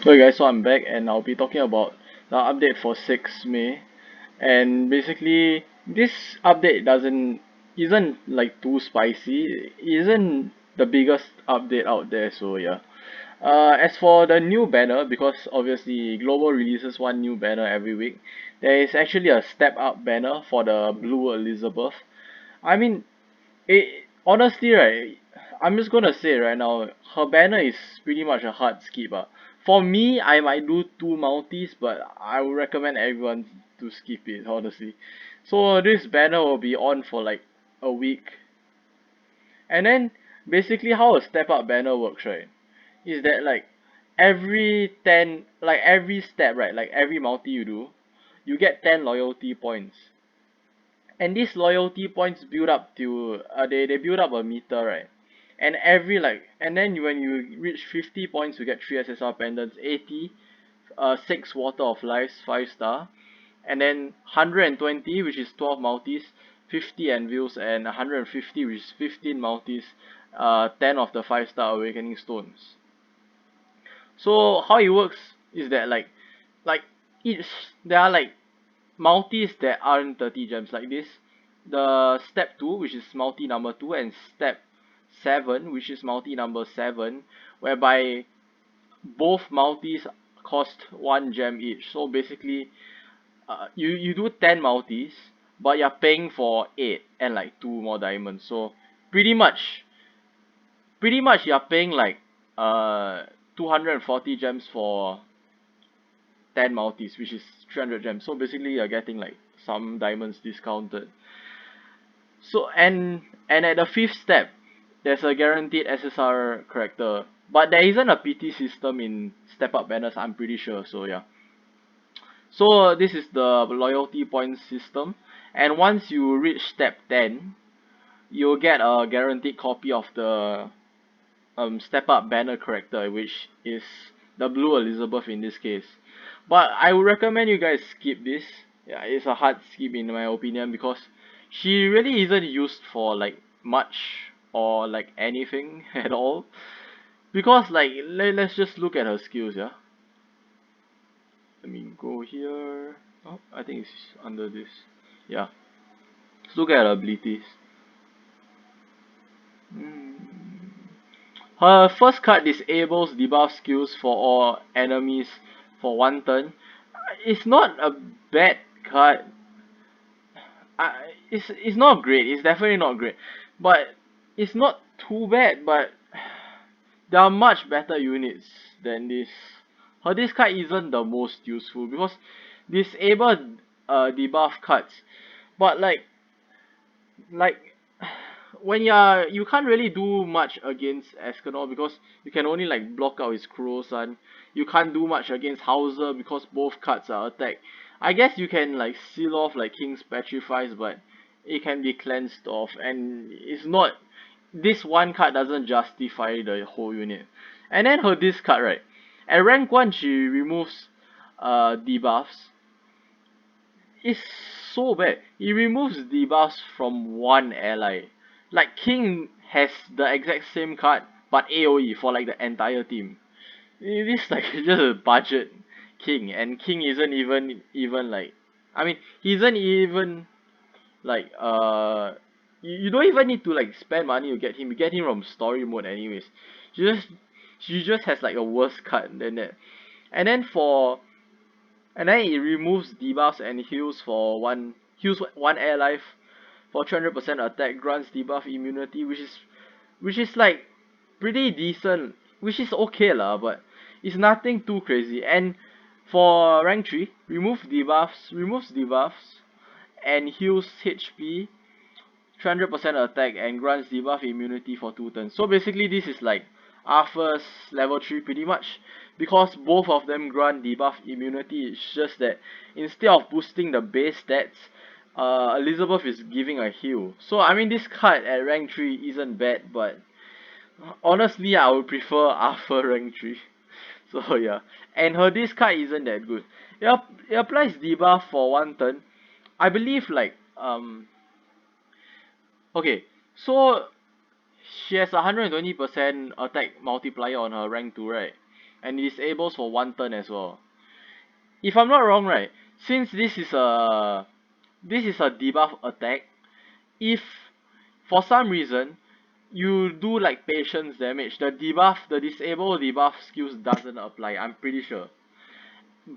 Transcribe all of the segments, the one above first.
Hey guys, so I'm back and I'll be talking about the update for 6 May. And basically this update doesn't isn't like too spicy, isn't the biggest update out there, so yeah. As for the new banner, because obviously Global releases one new banner every week, there is actually a step up banner for the Blue Elizabeth. I mean, honestly, right, I'm just gonna say right now, her banner is pretty much a hard skip. For me, I might do two multis, but I would recommend everyone to skip it, honestly. So this banner will be on for like a week, and then basically how a step up banner works, right, is that like every step, right, like every multi you do, you get 10 loyalty points, and these loyalty points build up to they build up a meter, right, and and then when you reach 50 points you get 3 SSR pendants, 80 6 water of lives 5 star, and then 120, which is 12 multis, 50 anvils, and 150, which is 15 multis, 10 of the 5 star awakening stones. So how it works is that like each there are like multis that aren't 30 gems like this. The step 2, which is multi number 2, and step 7, which is multi number 7, whereby both multis cost 1 gem each. So basically, you do 10 multis, but you're paying for 8 and like 2 more diamonds. So pretty much, pretty much you're paying like 240 gems for 10 multis, which is 300 gems. So basically, you're getting like some diamonds discounted. So and at the fifth step, there's a guaranteed SSR character, but there isn't a PT system in step up banners, I'm pretty sure. So yeah. So this is the loyalty points system, and once you reach step 10, you'll get a guaranteed copy of the step up banner character, which is the Blue Elizabeth in this case. But I would recommend you guys skip this. Yeah, it's a hard skip in my opinion because she really isn't used for like much or like anything at all. Because like let's just look at her skills, yeah. Let me go here. Oh, I think it's under this. Yeah. Let's look at her abilities. Hmm. Her first card disables debuff skills for all enemies for 1 turn. It's not a bad card. It's not great. It's definitely not great, but it's not too bad. But there are much better units than this. Her this card isn't the most useful because disable debuff cards, but like when you can't really do much against Escanor because you can only like block out his Crow Sun. You can't do much against Hauser because both cards are attack. I guess you can like seal off like King's Petrifies, but it can be cleansed off, and it's not, this one card doesn't justify the whole unit. And then her this card, right, at rank 1 she removes debuffs. It's so bad. It removes debuffs from one ally. Like King has the exact same card but AoE for like the entire team. It is like just a budget King, and King isn't even like, I mean, he isn't even like you don't even need to like spend money to get him. You get him from story mode anyways. She just she just has like a worse card than that. And then for and then it removes debuffs and heals one air life for 300% attack, grants debuff immunity, which is like pretty decent, which is okay lah, but it's nothing too crazy. And for rank 3, removes debuffs and heals HP, 300% attack, and grants debuff immunity for 2 turns. So basically this is like Arthur's level 3 pretty much, because both of them grant debuff immunity. It's just that instead of boosting the base stats, Elizabeth is giving a heal. So I mean this card at rank 3 isn't bad, but honestly I would prefer Arthur rank 3. So yeah, and her this card isn't that good. It applies debuff for 1 turn. I believe like okay, so she has 120% attack multiplier on her rank 2, right? and it disables for 1 turn as well. If I'm not wrong, right, since this is a debuff attack, if for some reason you do like patience damage, the disable debuff skills doesn't apply, I'm pretty sure.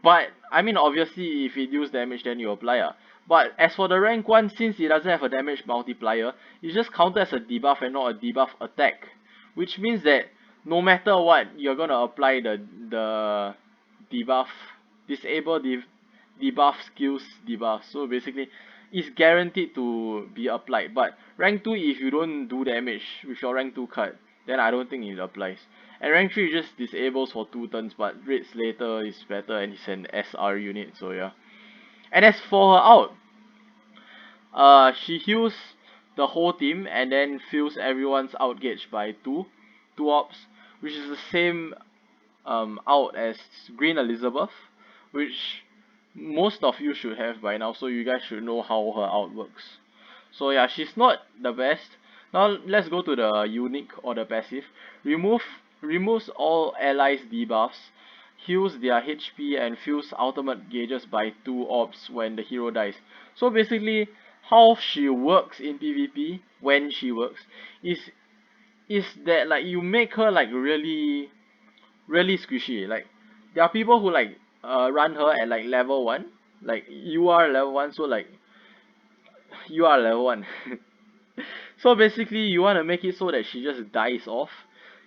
But I mean obviously if it deals damage then you apply But as for the rank 1, since it doesn't have a damage multiplier, it's just counted as a debuff and not a debuff attack. Which means that no matter what, you're gonna apply the debuff, disable debuff skills debuff. So basically it's guaranteed to be applied. But rank 2, if you don't do damage with your rank 2 card, then I don't think it applies. And rank 3 just disables for 2 turns, but Red Slater is better and he's an SR unit, so yeah. And as for her out, she heals the whole team and then fills everyone's out gauge by 2 ops, which is the same out as Green Elizabeth, which most of you should have by now, so you guys should know how her out works. So yeah, she's not the best. Now let's go to the unique or the passive. Removes all allies debuffs, heals their HP and fills ultimate gauges by 2 orbs when the hero dies. So basically how she works in PvP when she works is that like you make her like really squishy. Like there are people who like run her at like level 1, like you are level 1, so like you are level 1. So basically you want to make it so that she just dies off.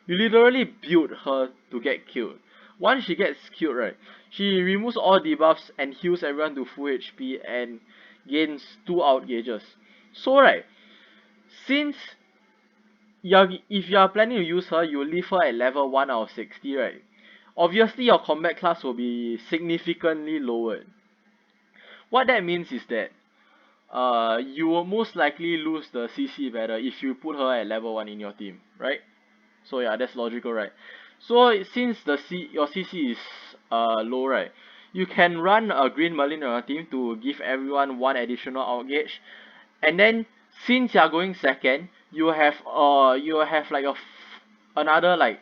You literally build her to get killed. Once she gets killed, right, she removes all debuffs and heals everyone to full HP and gains 2 out gauges. So right, since if you are planning to use her, you leave her at level 1 out of 60, right? Obviously your combat class will be significantly lowered. What that means is that you will most likely lose the CC battle if you put her at level 1 in your team, right? So yeah, that's logical, right? So since your CC is low, right, you can run a Green Merlin on your team to give everyone 1 additional out gauge, and then since you're going second, you have like another like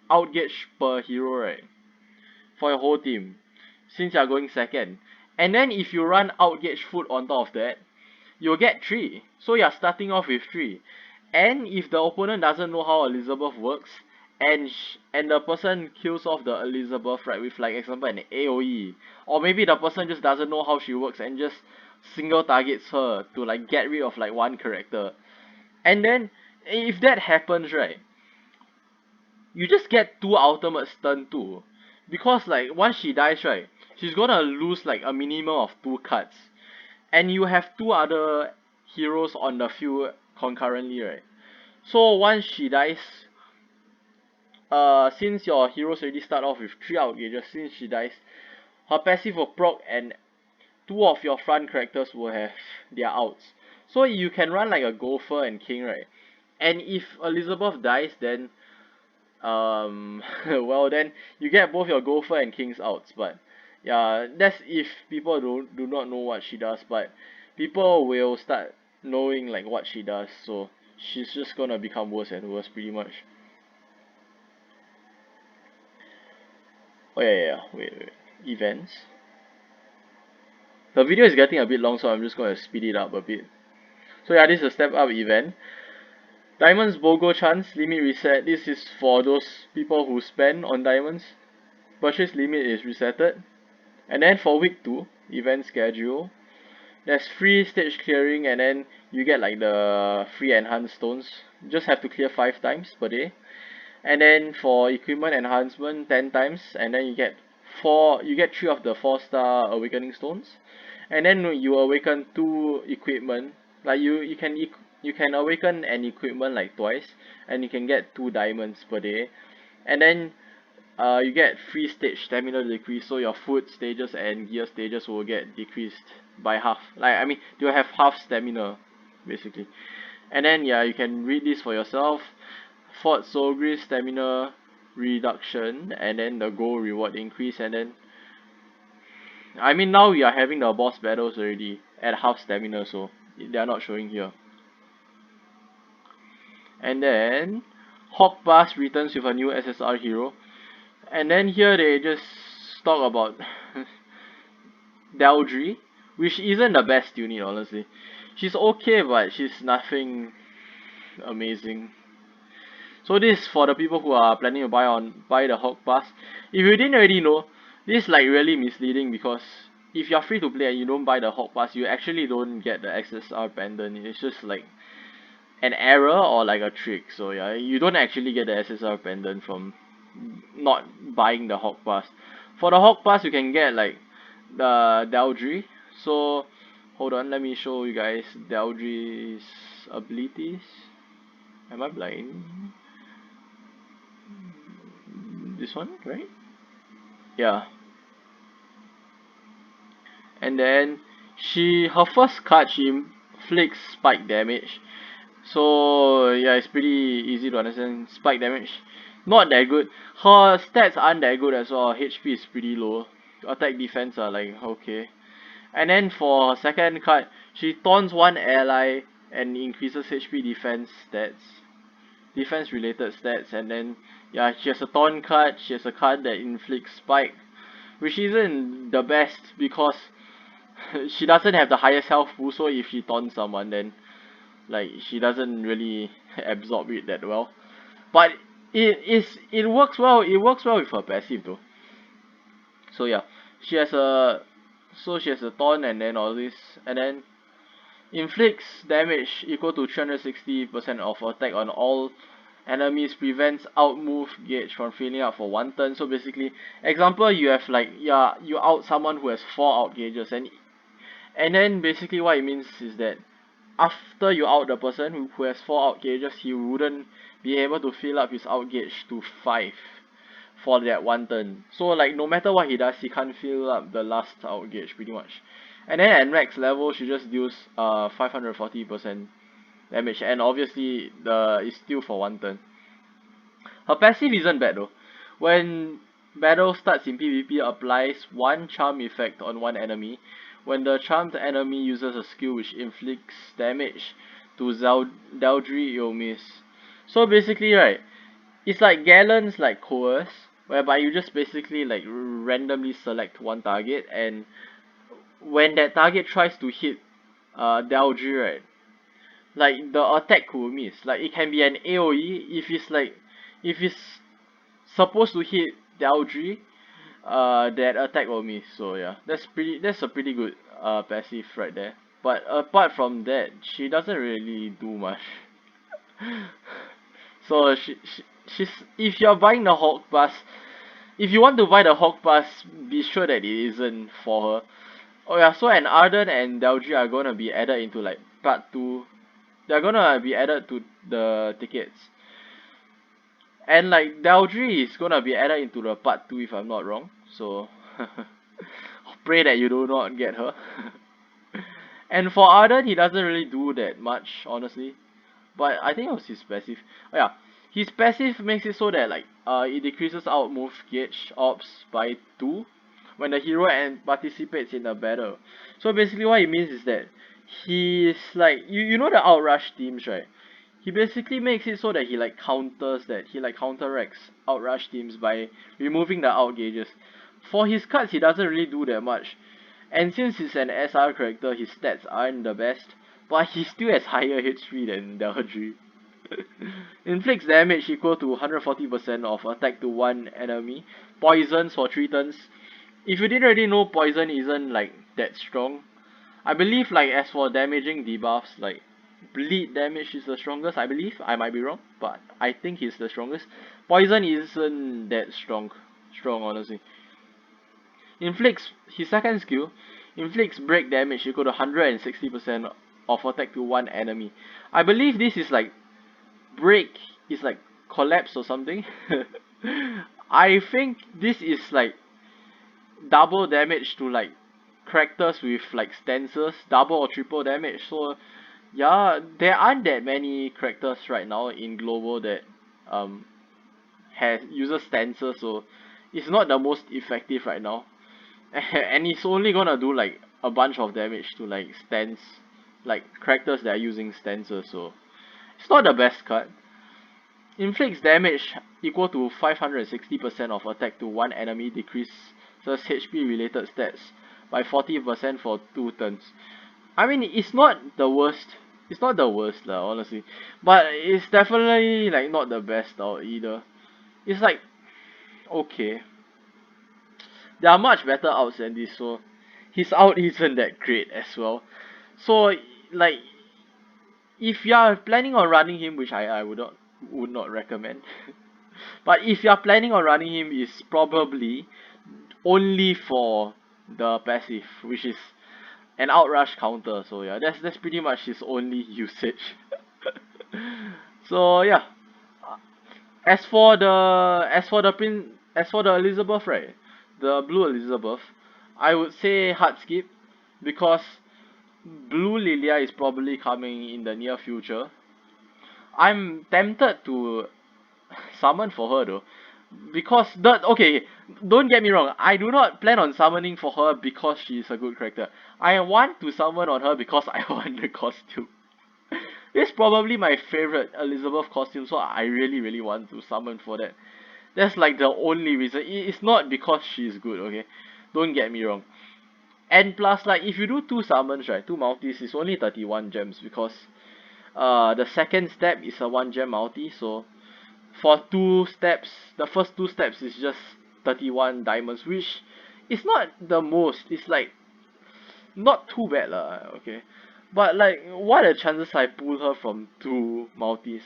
out gauge per hero, right, for your whole team, since you're going second. And then if you run out gauge foot on top of that, you'll get 3. So you're starting off with 3. And if the opponent doesn't know how Elizabeth works, and the person kills off the Elizabeth, right, with like example an AoE, or maybe the person just doesn't know how she works and just single targets her to like get rid of like 1 character. And then if that happens, right, you just get 2 ultimate stun too. Because like once she dies, right, she's gonna lose like a minimum of 2 cards. And you have 2 other heroes on the field concurrently, right? So once she dies, since your heroes already start off with 3 out gauges, since she dies, her passive will proc and 2 of your front characters will have their outs. So you can run like a Gopher and King, right? And if Elizabeth dies, then well then you get both your Gopher and King's outs. But yeah, that's if people do not know what she does, but people will start knowing like what she does, so she's just gonna become worse and worse pretty much. Oh yeah, wait. Events. The video is getting a bit long, so I'm just gonna speed it up a bit. So yeah, this is a step up event. Diamonds BOGO chance limit reset. This is for those people who spend on diamonds. Purchase limit is resetted. And then for week 2, event schedule, there's free stage clearing and then you get like the free enhanced stones. You just have to clear 5 times per day. And then for equipment enhancement 10 times, and then you get 3 of the 4-star awakening stones. And then you awaken 2 equipment. Like you can awaken an equipment like twice, and you can get 2 diamonds per day. And then you get free stage stamina decrease, so your foot stages and gear stages will get decreased by half. Like I mean, you'll have half stamina basically. And then yeah, you can read this for yourself. Fort Solgris stamina reduction, and then the gold reward increase, and then I mean now we are having the boss battles already at half stamina, so they are not showing here. And then Hawk Bass returns with a new SSR hero. And then here they just talk about Daldry, which isn't the best unit honestly. She's okay, but she's nothing amazing. So this for the people who are planning to buy the Hawk Pass. If you didn't already know, this is like really misleading because if you're free to play and you don't buy the Hawk Pass, you actually don't get the SSR pendant. It's just like an error or like a trick. So yeah, you don't actually get the SSR pendant from not buying the Hawk Pass. For the Hawk Pass, you can get like the Daldry. So hold on, let me show you guys Daldry's abilities. Am I blind? This one, right? Yeah. And then her first card she inflicts spike damage. So yeah, it's pretty easy to understand. Spike damage, not that good. Her stats aren't that good as well. HP is pretty low. Attack defense are like okay. And then for her second card, she taunts one ally and increases HP defense related stats. And then yeah, she has a taunt card. She has a card that inflicts spike, which isn't the best because she doesn't have the highest health pool. So if she taunts someone, then like she doesn't really absorb it that well. But it works well. It works well with her passive though. So yeah, she has a she has a taunt and then all this, and then inflicts damage equal to 360% of attack on all enemies, prevents outmove gauge from filling up for 1 turn. So basically, example, you have like yeah, you out someone who has 4 out gauges, and then basically what it means is that after you out the person who has 4 out gauges, he wouldn't be able to fill up his out gauge to 5 for that 1 turn. So like no matter what he does, he can't fill up the last out gauge pretty much. And then at max level, she just deals 540% damage, and obviously it's still for 1 turn. Her passive isn't bad though. When battle starts in PvP, applies one charm effect on one enemy. When the charmed enemy uses a skill which inflicts damage to Daldry, you'll miss. So basically right, it's like Gallon's like Coerce, whereby you just basically like randomly select one target, and when that target tries to hit Daldry right, like the attack will miss. Like it can be an AoE if it's supposed to hit Daldry, that attack will miss. So yeah, that's a pretty good passive right there. But apart from that, she doesn't really do much. So she's if you're buying the Hawk Pass, if you want to buy the Hawk Pass, be sure that it isn't for her. Oh yeah, so an Arden and Daldry are gonna be added into like part 2. They're gonna be added to the tickets. And like Daldry is gonna be added into the part 2 if I'm not wrong. So pray that you do not get her. And for Arden, he doesn't really do that much, honestly. But I think it was his passive. Oh yeah, his passive makes it so that like it decreases out move gauge ops by 2 when the hero and participates in a battle. So basically what it means is that he's like you know the outrush teams, right? He basically makes it so that he like counters that he like counteracts outrush teams by removing the out gauges. For his cards he doesn't really do that much. And since he's an SR character, his stats aren't the best, but he still has higher HP than Daldry. Inflicts damage equal to 140% of attack to one enemy. Poisons for 3 turns. If you didn't already know, poison isn't like that strong. I believe like as for damaging debuffs, like bleed damage is the strongest, I believe. I might be wrong, but I think he's the strongest. Poison isn't that strong honestly. Inflicts his second skill, inflicts break damage equal to 160% of attack to one enemy. I believe this is like break is like collapse or something. I think this is like double damage to like characters with like stances, double or triple damage. So yeah, there aren't that many characters right now in global that um has uses stances, so it's not the most effective right now. And it's only gonna do like a bunch of damage to like like characters that are using stances, so it's not the best card. Inflicts damage equal to 560% of attack to one enemy, decreases HP related stats by 40% for 2 turns. I mean, it's not the worst. It's not the worst lah, honestly. But it's definitely like not the best out either. It's like okay. There are much better outs than this, so his out isn't that great as well. So like if you are planning on running him, which I would not recommend. But if you are planning on running him, is probably only for the passive, which is an outrush counter. So yeah, that's pretty much his only usage. So yeah, as for the Elizabeth, right, the blue Elizabeth, I would say hard skip because blue Lilia is probably coming in the near future. I'm tempted to summon for her though, because the okay, don't get me wrong, I do not plan on summoning for her because she is a good character. I want to summon on her because I want the costume. It's probably my favorite Elizabeth costume, so I really want to summon for that. That's like the only reason. It's not because she's good, okay? Don't get me wrong. And plus, like, if you do 2 summons, right, 2 multis, it's only 31 gems because the second step is a 1 gem multi, so for 2 steps, the first 2 steps is just 31 diamonds, which is not the most. It's like not too bad lah, okay? But like, what are the chances I pull her from 2 multis?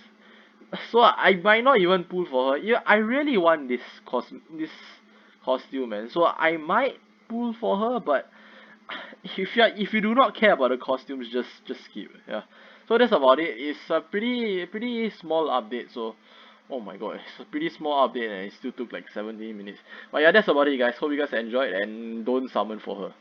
So I might not even pull for her. Yeah, I really want this costume, man. So I might pull for her, but if you do not care about the costumes, just skip. Yeah. So that's about it. It's a pretty small update. So, oh my god, it's a pretty small update and it still took like 17 minutes. But yeah, that's about it, guys. Hope you guys enjoyed and don't summon for her.